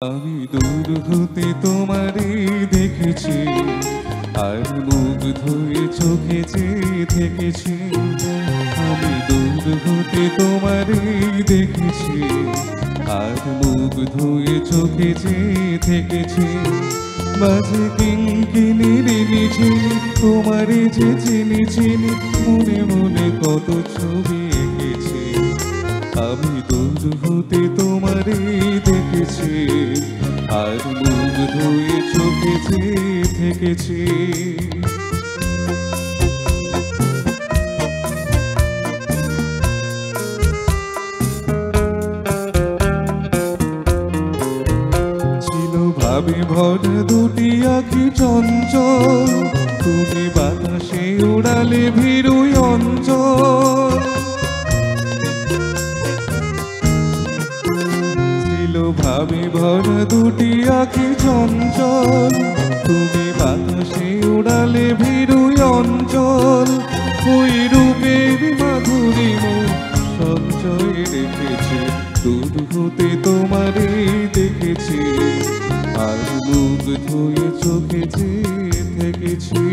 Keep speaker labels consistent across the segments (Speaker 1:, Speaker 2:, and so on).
Speaker 1: আমি দূর হতে তোমারে দেখেছি, আর মুগ্ধ হয়ে চোখে চেয়ে থেকেছি। আমি দূর হতে তোমারে দেখেছি, আর মুগ্ধ হয়ে চোখে চেয়ে থেকেছি। মাঝে কিঙ্কিনির নিঝিনি তোমারে যে চিনি চিনি, মনে মনে কত ছবি এঁকেছি। আমি দূর হতে তোমারে দেখেছি, আর মুগ্ধ হয়ে চোখে চেয়ে থেকেছি। ছিল ভাবে ভরা দুটি আঁখি চঞ্চল, তুমি বাতাসে উড়ালে ভীরুই অঞ্চল। ভাবে ভরা দুটি আঁখি চঞ্চল, তুমি বাতাসে উড়ালে ভীরুই অঞ্চল। ওই রূপের মাধুরী সঞ্চয় রেখেছি, দূর হতে তোমারে দেখেছি, আর মুগ্ধ হয়ে চোখে চেয়ে থেকেছি।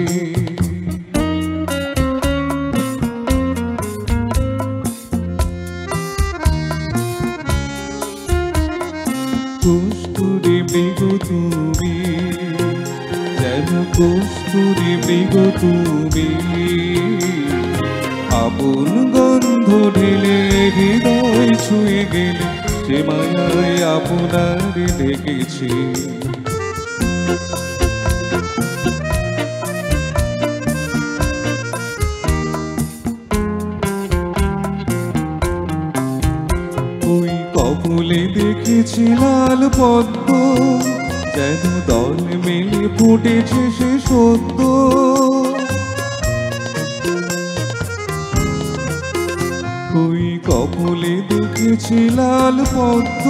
Speaker 1: কস্তুরী মৃগ তুমি, যেন কস্তুরী মৃগ তুমি, আপন গন্ধ ঢেলে হৃদয় ছুঁয়ে গেলে, সে মায়ায় আপনার ঢেকেছি। কপলে দেখেছি লাল পদ্ম, যেন দল মেলে ফুটেছে সে সদ্য। ওই কপলে দেখেছি লাল পদ্ম,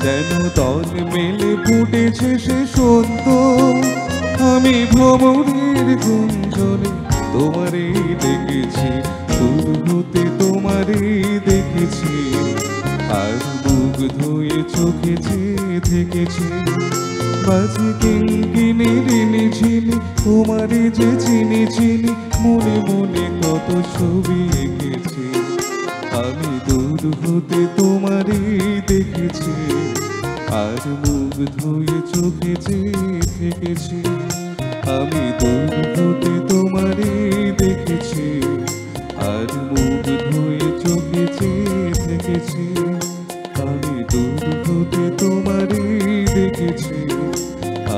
Speaker 1: যেন দল মেলে ফুটেছে সে সদ্য। আমি ভ্রমণের গুঞ্জনে তোমারে দেখেছি, দূর হতে তোমারে দেখেছি, আর মুগ্ধ হয়ে চোখে চেয়ে থেকেছি। মাঝে কিঙ্কিনির নিঝিনি তোমারে যে চিনি চিনি, মনে মনে কত ছবি এঁকেছি। আমি দূর হতে তোমারে দেখেছি, আর মুগ্ধ হয়ে চোখে চেয়ে থেকেছি। আমি দূর হতে তোমারে দেখেছি, আর মুগ্ধ হয়ে চোখে চেয়ে থেকেছি। আমি দূর হতে তোমারে দেখেছি,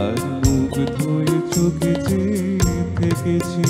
Speaker 1: আর মুগ্ধ হয়ে চোখে চেয়ে থেকেছি।